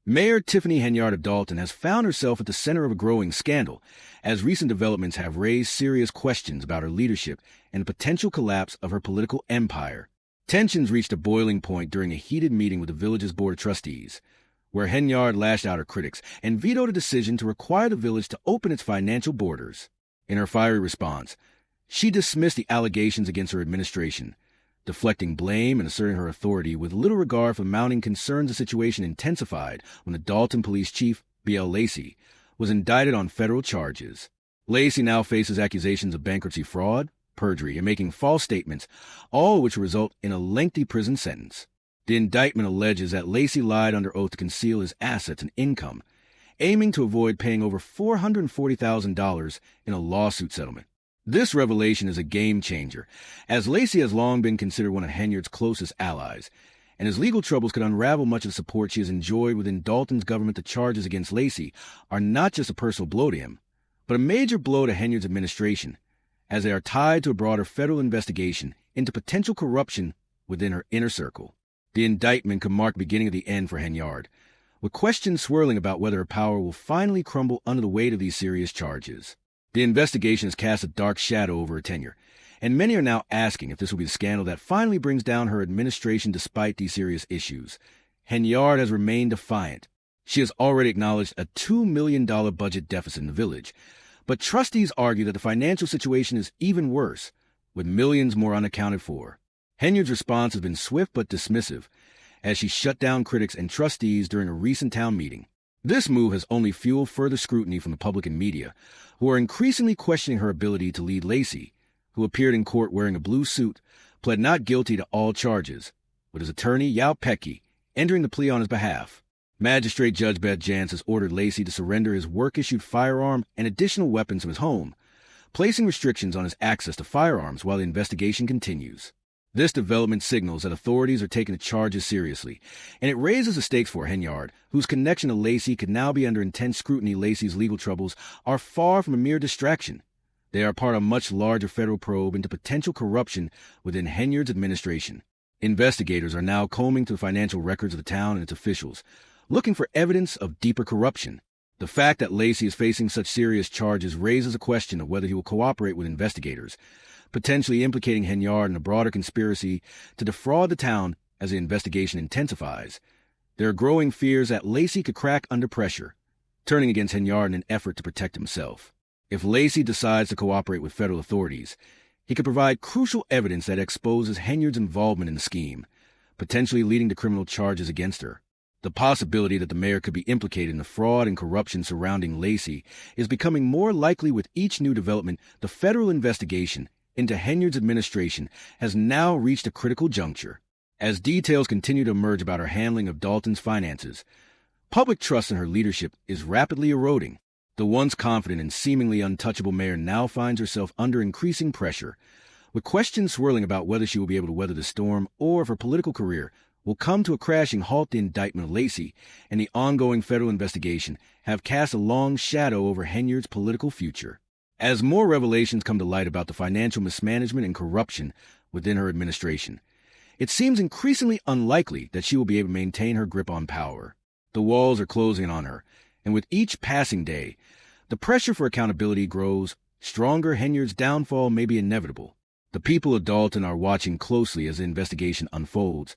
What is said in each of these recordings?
Mayor Tiffany Henyard of Dalton has found herself at the center of a growing scandal, as recent developments have raised serious questions about her leadership and the potential collapse of her political empire. Tensions reached a boiling point during a heated meeting with the village's board of trustees, where Henyard lashed out her critics and vetoed a decision to require the village to open its financial borders. In her fiery response, she dismissed the allegations against her administration, deflecting blame and asserting her authority with little regard for the mounting concerns. The situation intensified when the Dalton police chief, B.L. Lacey, was indicted on federal charges. Lacey now faces accusations of bankruptcy fraud, perjury, and making false statements, all of which will result in a lengthy prison sentence. The indictment alleges that Lacey lied under oath to conceal his assets and income, aiming to avoid paying over $440,000 in a lawsuit settlement. This revelation is a game-changer, as Lacey has long been considered one of Henyard's closest allies, and his legal troubles could unravel much of the support she has enjoyed within Dalton's government. The charges against Lacey are not just a personal blow to him, but a major blow to Henyard's administration, as they are tied to a broader federal investigation into potential corruption within her inner circle. The indictment could mark the beginning of the end for Henyard, with questions swirling about whether her power will finally crumble under the weight of these serious charges. The investigation has cast a dark shadow over her tenure, and many are now asking if this will be the scandal that finally brings down her administration despite these serious issues. Henyard has remained defiant. She has already acknowledged a $2 million budget deficit in the village, but trustees argue that the financial situation is even worse, with millions more unaccounted for. Henyard's response has been swift but dismissive, as she shut down critics and trustees during a recent town meeting. This move has only fueled further scrutiny from the public and media, who are increasingly questioning her ability to lead. Lacey, who appeared in court wearing a blue suit, pled not guilty to all charges, with his attorney, Yao Peki, entering the plea on his behalf. Magistrate Judge Beth Jantz has ordered Lacey to surrender his work-issued firearm and additional weapons from his home, placing restrictions on his access to firearms while the investigation continues. This development signals that authorities are taking the charges seriously, and it raises the stakes for Henyard, whose connection to Lacey could now be under intense scrutiny. Lacey's legal troubles are far from a mere distraction. They are part of a much larger federal probe into potential corruption within Henyard's administration. Investigators are now combing through the financial records of the town and its officials, looking for evidence of deeper corruption. The fact that Lacey is facing such serious charges raises a question of whether he will cooperate with investigators, potentially implicating Henyard in a broader conspiracy to defraud the town as the investigation intensifies. There are growing fears that Lacey could crack under pressure, turning against Henyard in an effort to protect himself. If Lacey decides to cooperate with federal authorities, he could provide crucial evidence that exposes Henyard's involvement in the scheme, potentially leading to criminal charges against her. The possibility that the mayor could be implicated in the fraud and corruption surrounding Lacey is becoming more likely with each new development. The federal investigation into Henyard's administration has now reached a critical juncture. As details continue to emerge about her handling of Dalton's finances, public trust in her leadership is rapidly eroding. The once confident and seemingly untouchable mayor now finds herself under increasing pressure, with questions swirling about whether she will be able to weather the storm or if her political career will come to a crashing halt. The indictment of Lacey and the ongoing federal investigation have cast a long shadow over Henyard's political future. As more revelations come to light about the financial mismanagement and corruption within her administration, it seems increasingly unlikely that she will be able to maintain her grip on power. The walls are closing in on her, and with each passing day, the pressure for accountability grows stronger. Henyard's downfall may be inevitable. The people of Dalton are watching closely as the investigation unfolds,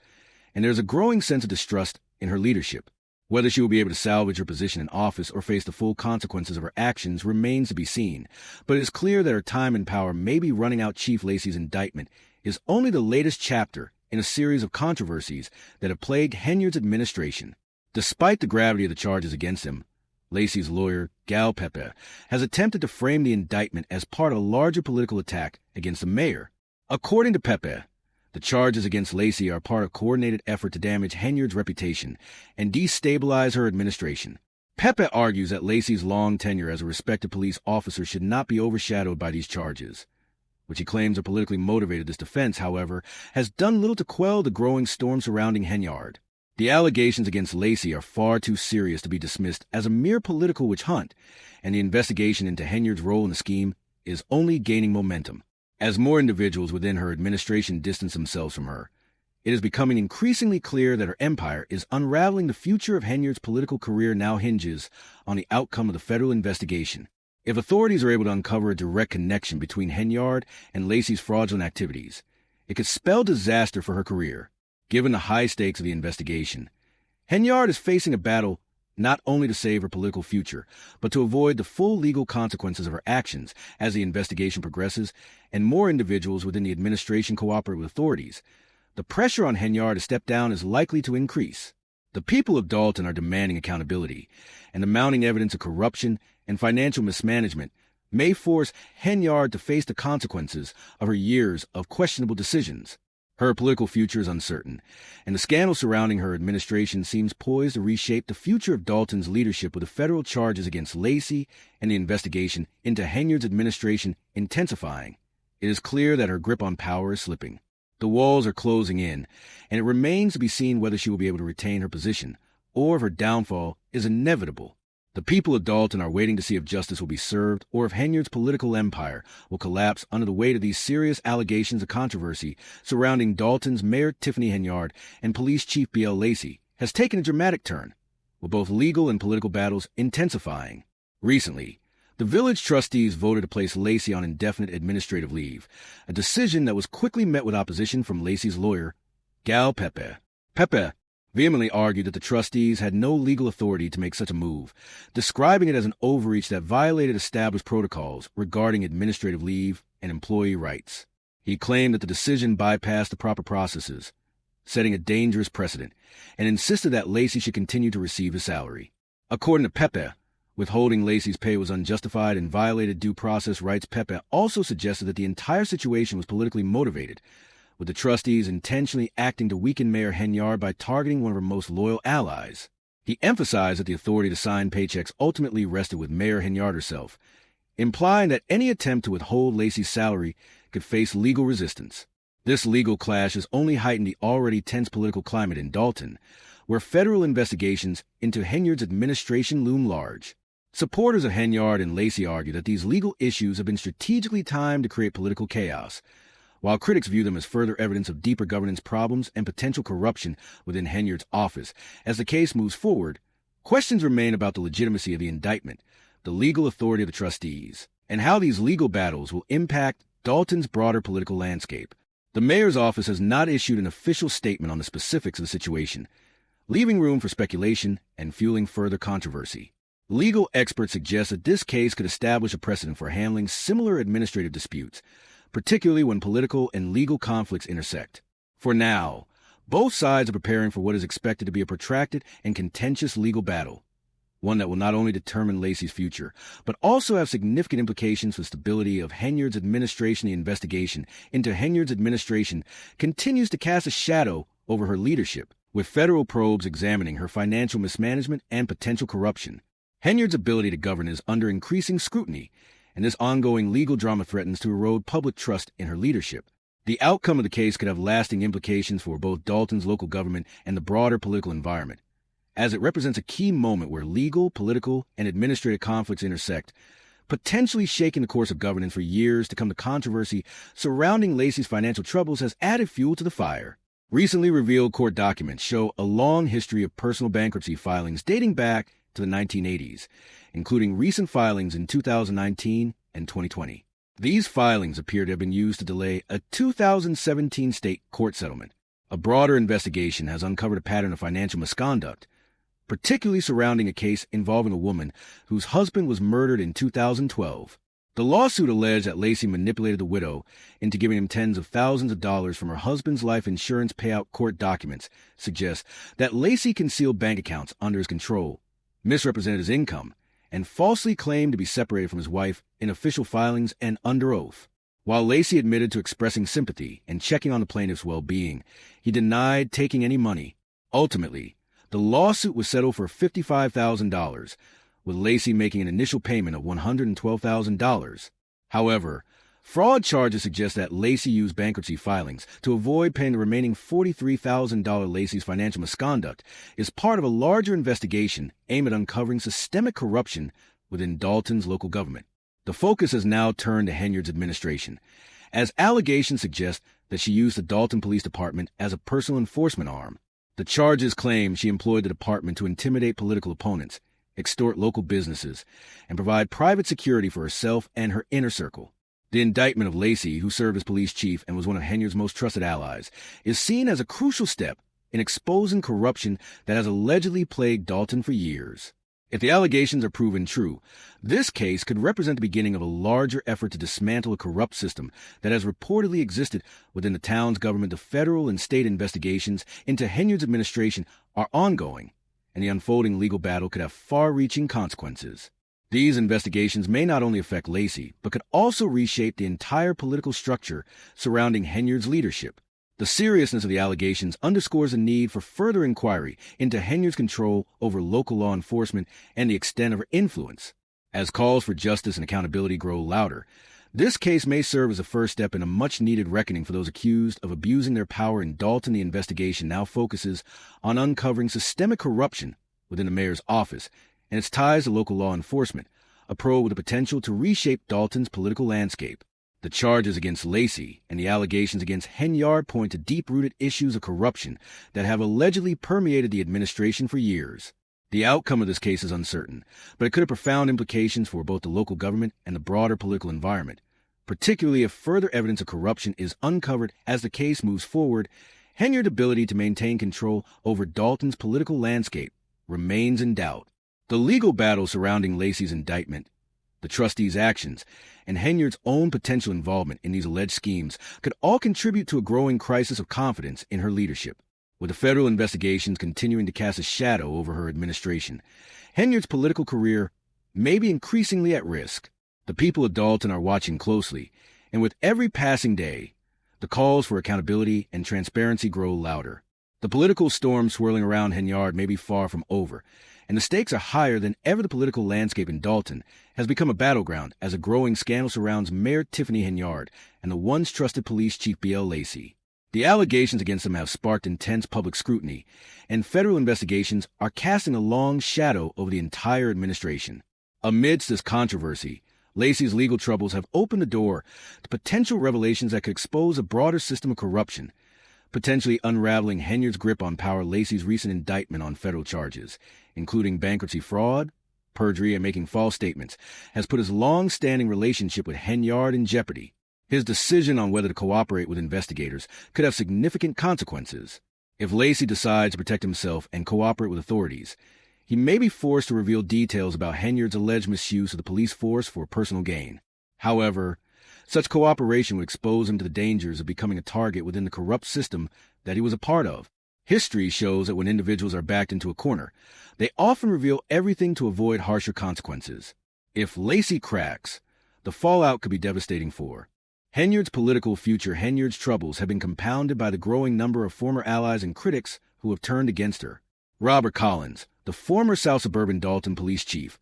and there's a growing sense of distrust in her leadership. Whether she will be able to salvage her position in office or face the full consequences of her actions remains to be seen, but it is clear that her time in power may be running out. Chief Lacey's indictment is only the latest chapter in a series of controversies that have plagued Henyard's administration. Despite the gravity of the charges against him, Lacey's lawyer, Gal Pepe, has attempted to frame the indictment as part of a larger political attack against the mayor. According to Pepe, the charges against Lacey are part of a coordinated effort to damage Henyard's reputation and destabilize her administration. Pepe argues that Lacey's long tenure as a respected police officer should not be overshadowed by these charges, which he claims are politically motivated. This defense, however, has done little to quell the growing storm surrounding Henyard. The allegations against Lacey are far too serious to be dismissed as a mere political witch hunt, and the investigation into Henyard's role in the scheme is only gaining momentum. As more individuals within her administration distance themselves from her, It is becoming increasingly clear that her empire is unraveling. The future of Henyard's political career now hinges on the outcome of the federal investigation. If authorities are able to uncover a direct connection between Henyard and Lacey's fraudulent activities, it could spell disaster for her career. Given the high stakes of the investigation, Henyard is facing a battle not only to save her political future, but to avoid the full legal consequences of her actions as the investigation progresses and more individuals within the administration cooperate with authorities. The pressure on Henyard to step down is likely to increase. The people of Dalton are demanding accountability, and the mounting evidence of corruption and financial mismanagement may force Henyard to face the consequences of her years of questionable decisions. Her political future is uncertain, and the scandal surrounding her administration seems poised to reshape the future of Dalton's leadership, with the federal charges against Lacey and the investigation into Henyard's administration intensifying. It is clear that her grip on power is slipping. The walls are closing in, and it remains to be seen whether she will be able to retain her position, or if her downfall is inevitable. The people of Dalton are waiting to see if justice will be served, or if Henyard's political empire will collapse under the weight of these serious allegations of controversy surrounding Dalton's Mayor Tiffany Henyard and Police Chief B.L. Lacey has taken a dramatic turn, with both legal and political battles intensifying. Recently, the village trustees voted to place Lacey on indefinite administrative leave, a decision that was quickly met with opposition from Lacey's lawyer, Gal Pepe. Pepe vehemently argued that the trustees had no legal authority to make such a move, describing it as an overreach that violated established protocols regarding administrative leave and employee rights. He claimed that the decision bypassed the proper processes, setting a dangerous precedent, and insisted that Lacey should continue to receive his salary. According to Pepe, withholding Lacey's pay was unjustified and violated due process rights. Pepe also suggested that the entire situation was politically motivated, with the trustees intentionally acting to weaken Mayor Henyard by targeting one of her most loyal allies. He emphasized that the authority to sign paychecks ultimately rested with Mayor Henyard herself, implying that any attempt to withhold Lacey's salary could face legal resistance. This legal clash has only heightened the already tense political climate in Dalton, where federal investigations into Henyard's administration loom large. Supporters of Henyard and Lacey argue that these legal issues have been strategically timed to create political chaos, while critics view them as further evidence of deeper governance problems and potential corruption within Henyard's office. As the case moves forward, questions remain about the legitimacy of the indictment, the legal authority of the trustees, and how these legal battles will impact Dalton's broader political landscape. The mayor's office has not issued an official statement on the specifics of the situation, leaving room for speculation and fueling further controversy. Legal experts suggest that this case could establish a precedent for handling similar administrative disputes, particularly when political and legal conflicts intersect. For now, both sides are preparing for what is expected to be a protracted and contentious legal battle, one that will not only determine Lacey's future, but also have significant implications for the stability of Henyard's administration. The investigation into Henyard's administration continues to cast a shadow over her leadership, with federal probes examining her financial mismanagement and potential corruption. Henyard's ability to govern is under increasing scrutiny, and this ongoing legal drama threatens to erode public trust in her leadership. The outcome of the case could have lasting implications for both Dalton's local government and the broader political environment, as it represents a key moment where legal, political, and administrative conflicts intersect, potentially shaking the course of governance for years to come. The controversy surrounding Lacey's financial troubles has added fuel to the fire. Recently revealed court documents show a long history of personal bankruptcy filings dating back to the 1980s, including recent filings in 2019 and 2020. These filings appear to have been used to delay a 2017 state court settlement. A broader investigation has uncovered a pattern of financial misconduct, particularly surrounding a case involving a woman whose husband was murdered in 2012. The lawsuit alleged that Lacey manipulated the widow into giving him tens of thousands of dollars from her husband's life insurance payout. Court documents suggest that Lacey concealed bank accounts under his control, misrepresented his income, and falsely claimed to be separated from his wife in official filings and under oath. While Lacey admitted to expressing sympathy and checking on the plaintiff's well-being, he denied taking any money. Ultimately, the lawsuit was settled for $55,000, with Lacey making an initial payment of $112,000. However, fraud charges suggest that Lacey used bankruptcy filings to avoid paying the remaining $43,000. Lacey's financial misconduct is part of a larger investigation aimed at uncovering systemic corruption within Dalton's local government. The focus has now turned to Henyard's administration, as allegations suggest that she used the Dalton Police Department as a personal enforcement arm. The charges claim she employed the department to intimidate political opponents, extort local businesses, and provide private security for herself and her inner circle. The indictment of Lacey, who served as police chief and was one of Henyard's most trusted allies, is seen as a crucial step in exposing corruption that has allegedly plagued Dalton for years. If the allegations are proven true, this case could represent the beginning of a larger effort to dismantle a corrupt system that has reportedly existed within the town's government. The federal and state investigations into Henyard's administration are ongoing, and the unfolding legal battle could have far-reaching consequences. These investigations may not only affect Lacey, but could also reshape the entire political structure surrounding Henyard's leadership. The seriousness of the allegations underscores the need for further inquiry into Henyard's control over local law enforcement and the extent of her influence. As calls for justice and accountability grow louder, this case may serve as a first step in a much-needed reckoning for those accused of abusing their power in Dalton. The investigation now focuses on uncovering systemic corruption within the mayor's office and its ties to local law enforcement, a probe with the potential to reshape Dalton's political landscape. The charges against Lacey and the allegations against Henyard point to deep-rooted issues of corruption that have allegedly permeated the administration for years. The outcome of this case is uncertain, but it could have profound implications for both the local government and the broader political environment, particularly if further evidence of corruption is uncovered as the case moves forward. Henyard's ability to maintain control over Dalton's political landscape remains in doubt. The legal battle surrounding Lacey's indictment, the trustees' actions, and Henyard's own potential involvement in these alleged schemes could all contribute to a growing crisis of confidence in her leadership. With the federal investigations continuing to cast a shadow over her administration, Henyard's political career may be increasingly at risk. The people of Dalton are watching closely, and with every passing day, the calls for accountability and transparency grow louder. The political storm swirling around Henyard may be far from over, and the stakes are higher than ever. The political landscape in Dalton has become a battleground as a growing scandal surrounds Mayor Tiffany Henyard and the once trusted police chief B.L. Lacey. The allegations against them have sparked intense public scrutiny, and federal investigations are casting a long shadow over the entire administration. Amidst this controversy, Lacey's legal troubles have opened the door to potential revelations that could expose a broader system of corruption, potentially unraveling Henyard's grip on power. Lacey's recent indictment on federal charges, including bankruptcy fraud, perjury, and making false statements, has put his long-standing relationship with Henyard in jeopardy. His decision on whether to cooperate with investigators could have significant consequences. If Lacey decides to protect himself and cooperate with authorities, he may be forced to reveal details about Henyard's alleged misuse of the police force for personal gain. However, such cooperation would expose him to the dangers of becoming a target within the corrupt system that he was a part of. History shows that when individuals are backed into a corner, they often reveal everything to avoid harsher consequences. If Lacey cracks, the fallout could be devastating for Henyard's political future. Henyard's troubles have been compounded by the growing number of former allies and critics who have turned against her. Robert Collins, the former South Suburban Dalton police chief,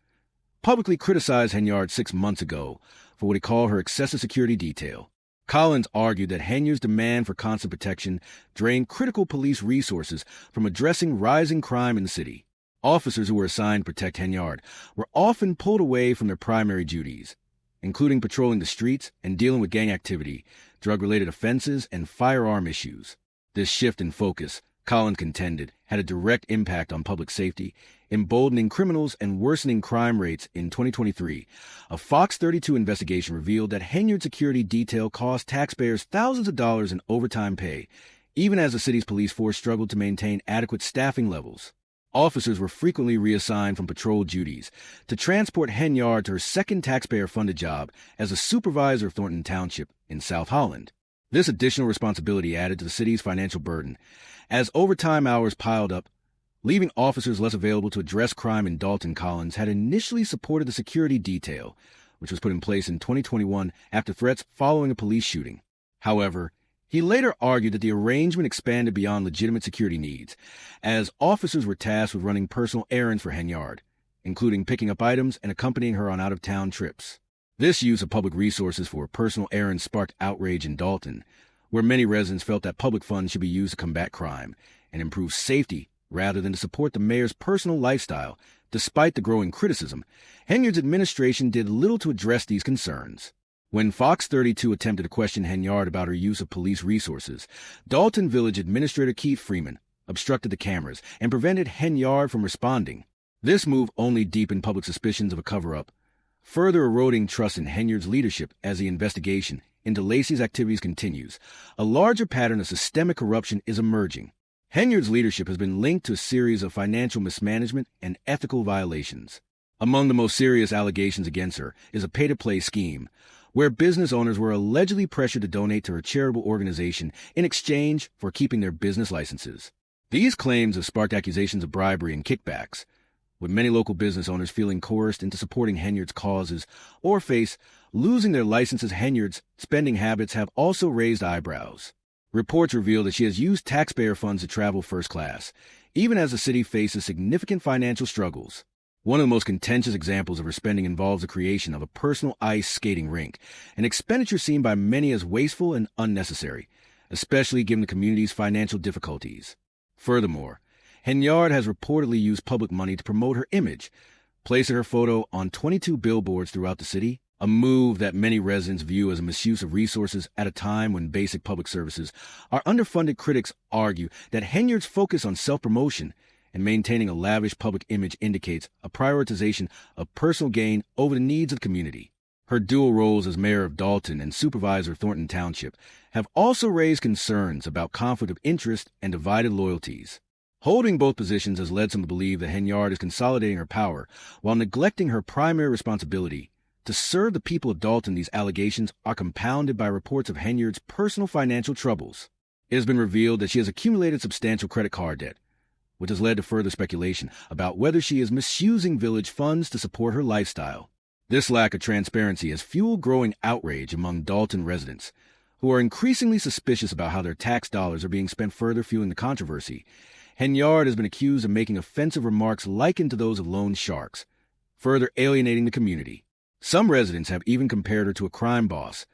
publicly criticized Henyard 6 months ago for what he called her excessive security detail. Collins argued that Henyard's demand for constant protection drained critical police resources from addressing rising crime in the city. Officers who were assigned to protect Henyard were often pulled away from their primary duties, including patrolling the streets and dealing with gang activity, drug-related offenses, and firearm issues. This shift in focus, Collins contended, had a direct impact on public safety, emboldening criminals and worsening crime rates. In 2023, a Fox 32 investigation revealed that Henyard's security detail cost taxpayers thousands of dollars in overtime pay, even as the city's police force struggled to maintain adequate staffing levels. Officers were frequently reassigned from patrol duties to transport Henyard to her second taxpayer-funded job as a supervisor of Thornton Township in South Holland. This additional responsibility added to the city's financial burden as overtime hours piled up, leaving officers less available to address crime in Dalton. Collins had initially supported the security detail, which was put in place in 2021 after threats following a police shooting. However, he later argued that the arrangement expanded beyond legitimate security needs, as officers were tasked with running personal errands for Henyard, including picking up items and accompanying her on out-of-town trips. This use of public resources for personal errands sparked outrage in Dalton, where many residents felt that public funds should be used to combat crime and improve safety rather than to support the mayor's personal lifestyle. Despite the growing criticism, Henyard's administration did little to address these concerns. When Fox 32 attempted to question Henyard about her use of police resources, Dalton Village Administrator Keith Freeman obstructed the cameras and prevented Henyard from responding. This move only deepened public suspicions of a cover-up, further eroding trust in Henyard's leadership as the investigation into Lacey's activities continues. A larger pattern of systemic corruption is emerging. Henyard's leadership has been linked to a series of financial mismanagement and ethical violations. Among the most serious allegations against her is a pay-to-play scheme, where business owners were allegedly pressured to donate to her charitable organization in exchange for keeping their business licenses. These claims have sparked accusations of bribery and kickbacks, with many local business owners feeling coerced into supporting Henyard's causes or face losing their licenses. Henyard's spending habits have also raised eyebrows. Reports reveal that she has used taxpayer funds to travel first class, even as the city faces significant financial struggles. One of the most contentious examples of her spending involves the creation of a personal ice skating rink, an expenditure seen by many as wasteful and unnecessary, especially given the community's financial difficulties. Furthermore, Henyard has reportedly used public money to promote her image, placing her photo on 22 billboards throughout the city, a move that many residents view as a misuse of resources at a time when basic public services are underfunded. Critics argue that Henyard's focus on self-promotion and maintaining a lavish public image indicates a prioritization of personal gain over the needs of the community. Her dual roles as mayor of Dalton and supervisor of Thornton Township have also raised concerns about conflict of interest and divided loyalties. Holding both positions has led some to believe that Henyard is consolidating her power while neglecting her primary responsibility to serve the people of Dalton. These allegations are compounded by reports of Henyard's personal financial troubles. It has been revealed that she has accumulated substantial credit card debt, which has led to further speculation about whether she is misusing village funds to support her lifestyle. This lack of transparency has fueled growing outrage among Dalton residents, who are increasingly suspicious about how their tax dollars are being spent. Further fueling the controversy, Henyard has been accused of making offensive remarks likened to those of loan sharks, further alienating the community. Some residents have even compared her to a crime boss,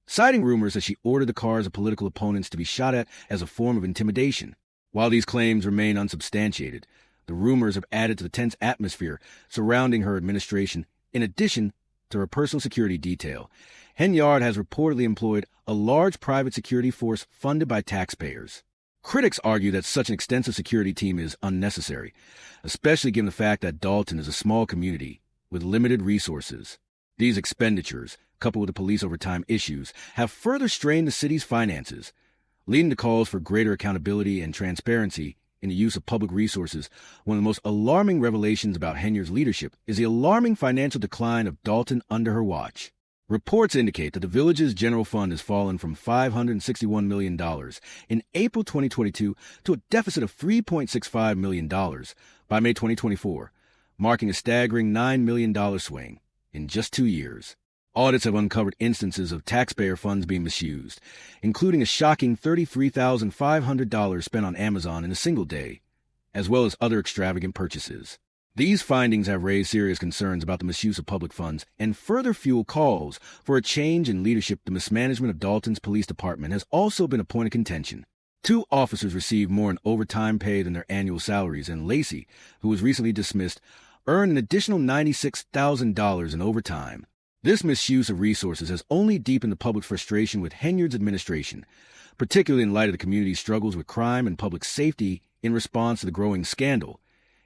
citing rumors that she ordered the cars of political opponents to be shot at as a form of intimidation. While these claims remain unsubstantiated, the rumors have added to the tense atmosphere surrounding her administration. In addition to her personal security detail, Henyard has reportedly employed a large private security force funded by taxpayers. Critics argue that such an extensive security team is unnecessary, especially given the fact that Dalton is a small community with limited resources. These expenditures, coupled with the police overtime issues, have further strained the city's finances, leading to calls for greater accountability and transparency in the use of public resources. One of the most alarming revelations about Henyard's leadership is the alarming financial decline of Dalton under her watch. Reports indicate that the village's general fund has fallen from $561 million in April 2022 to a deficit of $3.65 million by May 2024, marking a staggering $9 million swing in just 2 years. Audits have uncovered instances of taxpayer funds being misused, including a shocking $33,500 spent on Amazon in a single day, as well as other extravagant purchases. These findings have raised serious concerns about the misuse of public funds and further fuel calls for a change in leadership. The mismanagement of Dalton's police department has also been a point of contention. 2 officers received more in overtime pay than their annual salaries, and Lacey, who was recently dismissed, earned an additional $96,000 in overtime. This misuse of resources has only deepened the public frustration with Henyard's administration, particularly in light of the community's struggles with crime and public safety in response to the growing scandal.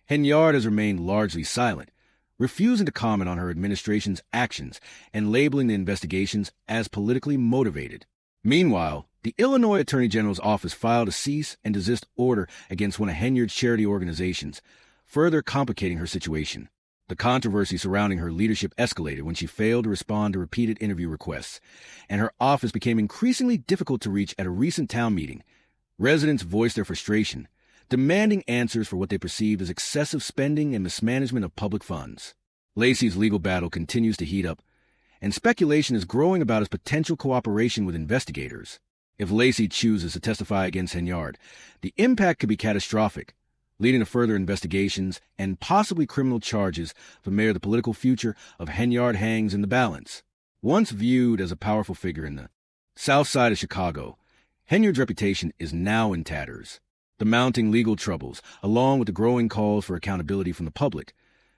Henyard has remained largely silent, refusing to comment on her administration's actions and labeling the investigations as politically motivated. Meanwhile, the Illinois Attorney General's office filed a cease and desist order against one of Henyard's charity organizations, further complicating her situation. The controversy surrounding her leadership escalated when she failed to respond to repeated interview requests, and her office became increasingly difficult to reach. At a recent town meeting, residents voiced their frustration, demanding answers for what they perceived as excessive spending and mismanagement of public funds. Lacey's legal battle continues to heat up, and speculation is growing about his potential cooperation with investigators. If Lacey chooses to testify against Henyard, the impact could be catastrophic, leading to further investigations and possibly criminal charges for Mayor. The political future of Henyard hangs in the balance. Once viewed as a powerful figure in the South Side of Chicago, Henyard's reputation is now in tatters. The mounting legal troubles, along with the growing calls for accountability from the public,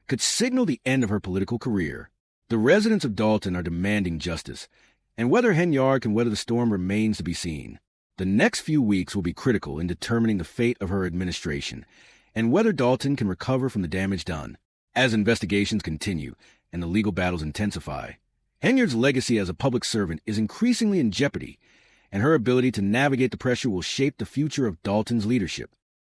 could signal the end of her political career. The residents of Dalton are demanding justice, And whether Henyard can weather the storm remains to be seen. The next few weeks will be critical in determining the fate of her administration and whether Dalton can recover from the damage done. As investigations continue and the legal battles intensify, Henyard's legacy as a public servant is increasingly in jeopardy, and her ability to navigate the pressure will shape the future of Dalton's leadership.